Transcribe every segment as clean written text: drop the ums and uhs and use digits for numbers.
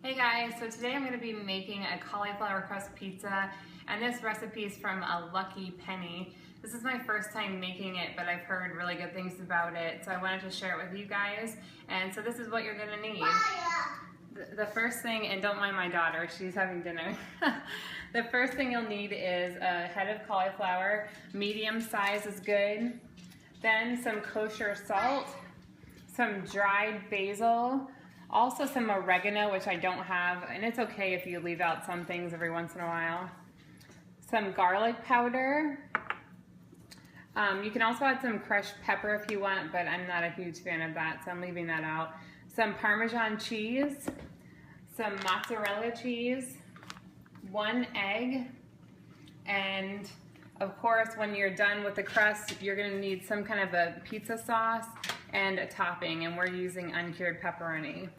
Hey guys, so today I'm going to be making a cauliflower crust pizza, and this recipe is from a Lucky Penny. This is my first time making it, but I've heard really good things about it, so I wanted to share it with you guys. And so this is what you're going to need. The first thing, and don't mind my daughter, she's having dinner. The first thing you'll need is a head of cauliflower, medium size is good. Then some kosher salt, some dried basil, also some oregano, which I don't have, and it's okay if you leave out some things every once in a while. Some garlic powder. You can also add some crushed pepper if you want, but I'm not a huge fan of that, so I'm leaving that out. Some Parmesan cheese, some mozzarella cheese, 1 egg, and of course when you're done with the crust, you're going to need some kind of a pizza sauce and a topping, and we're using uncured pepperoni.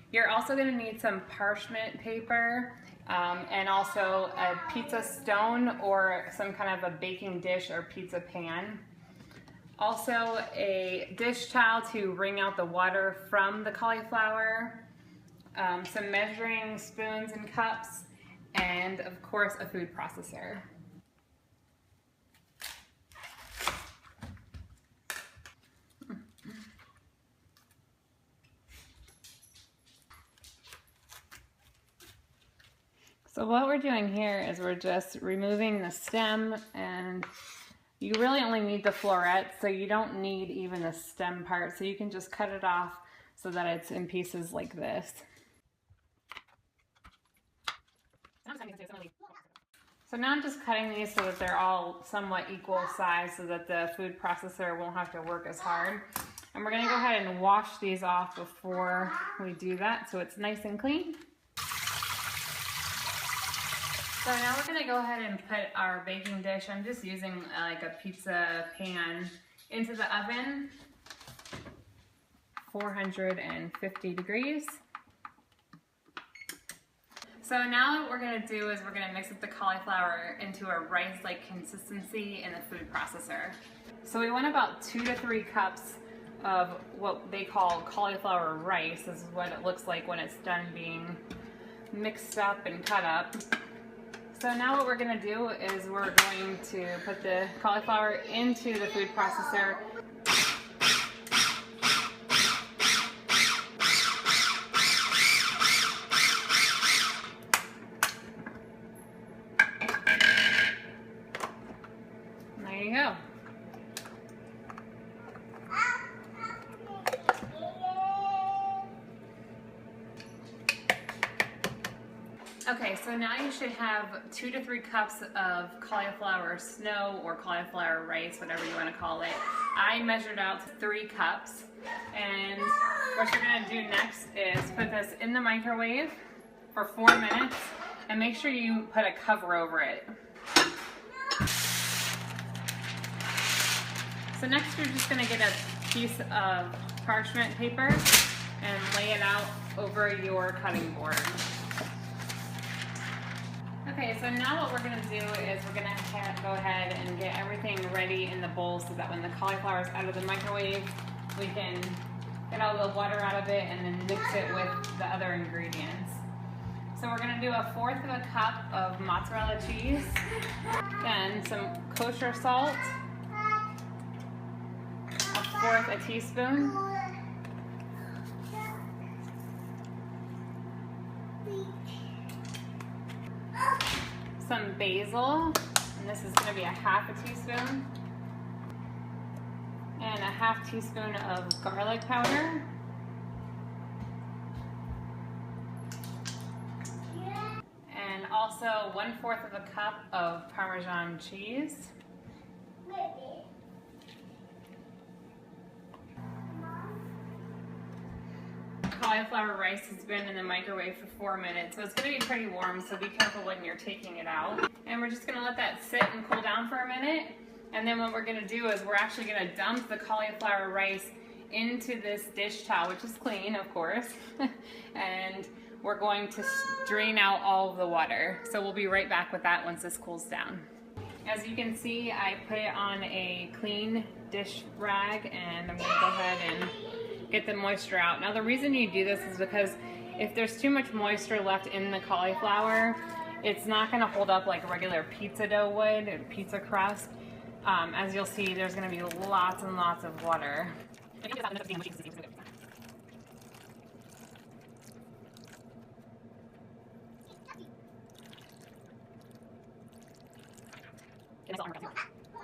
You're also going to need some parchment paper and also a pizza stone or some kind of a baking dish or pizza pan. Also a dish towel to wring out the water from the cauliflower, some measuring spoons and cups, and of course a food processor. So what we're doing here is we're just removing the stem, and you really only need the floret, so you don't need even the stem part, so you can just cut it off so that it's in pieces like this. So now I'm just cutting these so that they're all somewhat equal size so that the food processor won't have to work as hard. And we're going to go ahead and wash these off before we do that so it's nice and clean. So now we're going to go ahead and put our baking dish, I'm just using like a pizza pan, into the oven, 450 degrees. So now what we're going to do is we're going to mix up the cauliflower into a rice-like consistency in the food processor. So we want about 2 to 3 cups of what they call cauliflower rice. This is what it looks like when it's done being mixed up and cut up. So now what we're going to do is we're going to put the cauliflower into the food processor. And there you go. Okay, so now you should have 2 to 3 cups of cauliflower snow or cauliflower rice, whatever you want to call it. I measured out 3 cups, and what you're going to do next is put this in the microwave for 4 minutes, and make sure you put a cover over it. So next you're just going to get a piece of parchment paper and lay it out over your cutting board. Okay, so now what we're going to do is we're going to go ahead and get everything ready in the bowl so that when the cauliflower is out of the microwave, we can get all the water out of it and then mix it with the other ingredients. So we're going to do 1/4 of a cup of mozzarella cheese, then some kosher salt, 1/4 teaspoon, some basil, and this is going to be 1/2 teaspoon, and 1/2 teaspoon of garlic powder, and also 1/4 of a cup of Parmesan cheese. Cauliflower rice has been in the microwave for 4 minutes, so it's going to be pretty warm, so be careful when you're taking it out. And we're just going to let that sit and cool down for a minute, and then what we're going to do is we're actually going to dump the cauliflower rice into this dish towel, which is clean, of course, and we're going to drain out all of the water. So we'll be right back with that once this cools down. As you can see, I put it on a clean dish rag, and I'm going to go ahead and get the moisture out. Now the reason you do this is because If there's too much moisture left in the cauliflower, it's not going to hold up like regular pizza dough would, or pizza crust. As you'll see, there's going to be lots and lots of water.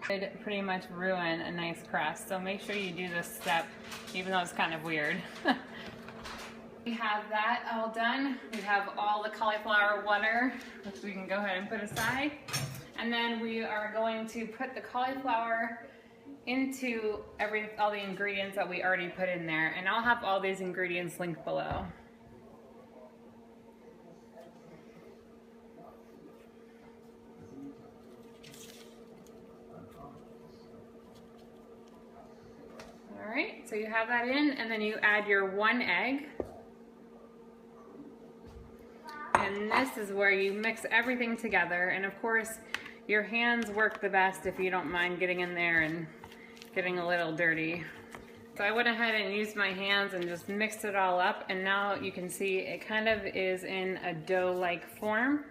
Could pretty much ruin a nice crust, so make sure you do this step, even though it's kind of weird. We have that all done. We have all the cauliflower water, which we can go ahead and put aside. And then we are going to put the cauliflower into all the ingredients that we already put in there. And I'll have all these ingredients linked below. All right, so you have that in, and then you add your 1 egg. And this is where you mix everything together. And of course, your hands work the best if you don't mind getting in there and getting a little dirty. So I went ahead and used my hands and just mixed it all up. And now you can see it kind of is in a dough-like form.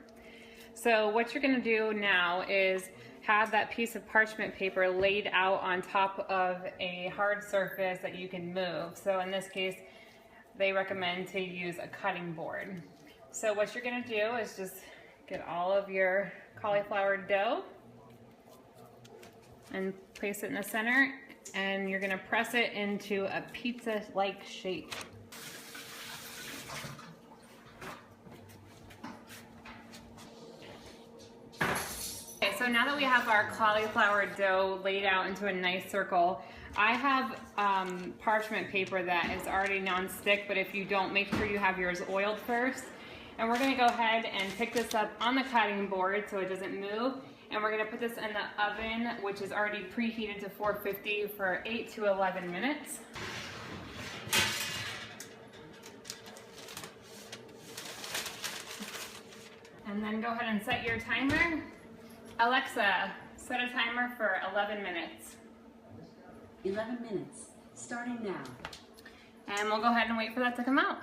So what you're gonna do now is have that piece of parchment paper laid out on top of a hard surface that you can move. So in this case, they recommend to use a cutting board. So what you're gonna do is just get all of your cauliflower dough and place it in the center, and you're gonna press it into a pizza-like shape. Okay, so now that we have our cauliflower dough laid out into a nice circle, I have parchment paper that is already non-stick, but if you don't, make sure you have yours oiled first. And we're gonna go ahead and pick this up on the cutting board so it doesn't move. And we're gonna put this in the oven, which is already preheated to 450 for 8 to 11 minutes. And then go ahead and set your timer. Alexa, set a timer for 11 minutes. 11 minutes, starting now. And we'll go ahead and wait for that to come out.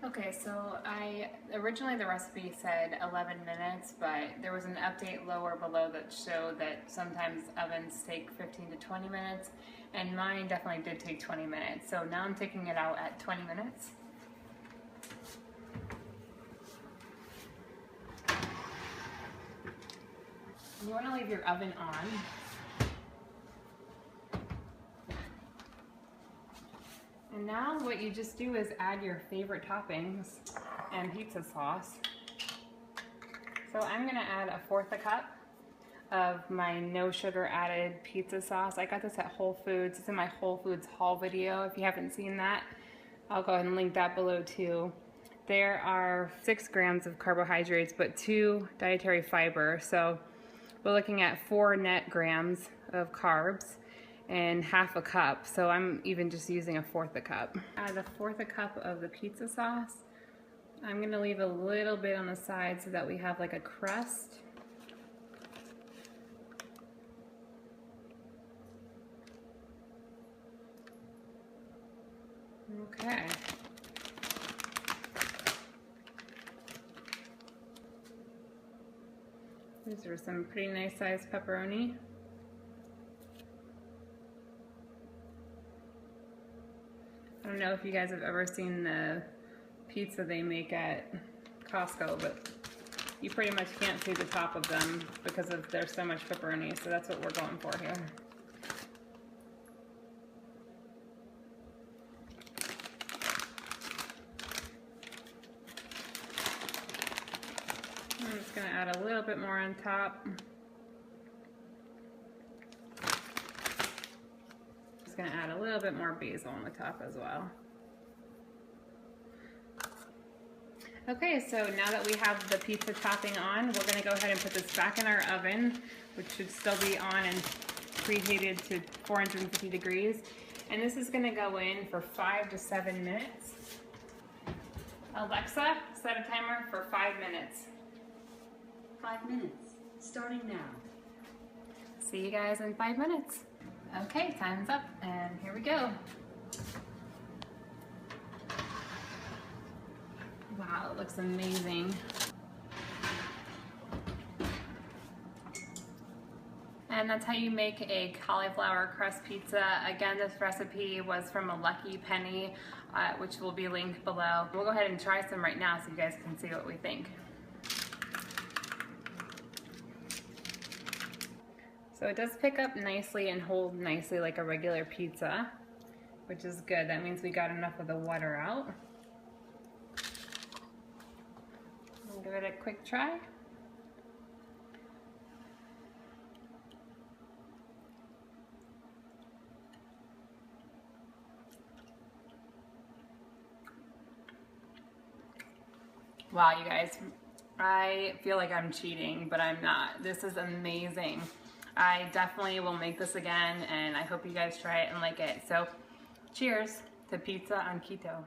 Okay, so originally the recipe said 11 minutes, but there was an update lower below that showed that sometimes ovens take 15 to 20 minutes, and mine definitely did take 20 minutes. So now I'm taking it out at 20 minutes. You want to leave your oven on. And now what you just do is add your favorite toppings and pizza sauce. So I'm gonna add 1/4 cup of my no sugar added pizza sauce. I got this at Whole Foods. It's in my Whole Foods haul video. If you haven't seen that, I'll go ahead and link that below too. There are 6 grams of carbohydrates, but 2 dietary fiber. So we're looking at 4 net grams of carbs and 1/2 cup, so I'm even just using 1/4 cup. Add 1/4 cup of the pizza sauce. I'm gonna leave a little bit on the side so that we have like a crust. Okay. These are some pretty nice sized pepperoni. I don't know if you guys have ever seen the pizza they make at Costco, but you pretty much can't see the top of them because there's so much pepperoni, so that's what we're going for here. I'm just going to add a little bit more on top. Going to add a little bit more basil on the top as well. Okay, so now that we have the pizza topping on, we're going to go ahead and put this back in our oven, which should still be on and preheated to 450 degrees. And this is going to go in for 5 to 7 minutes. Alexa, set a timer for 5 minutes. 5 minutes, starting now. See you guys in 5 minutes. Okay, time's up, and here we go. That looks amazing. And that's how you make a cauliflower crust pizza. Again, this recipe was from a Lucky Penny, which will be linked below. We'll go ahead and try some right now so you guys can see what we think. So it does pick up nicely and hold nicely like a regular pizza, which is good. That means we got enough of the water out. We'll give it a quick try. Wow, you guys, I feel like I'm cheating, but I'm not. This is amazing. I definitely will make this again, and I hope you guys try it and like it. So cheers to pizza on keto.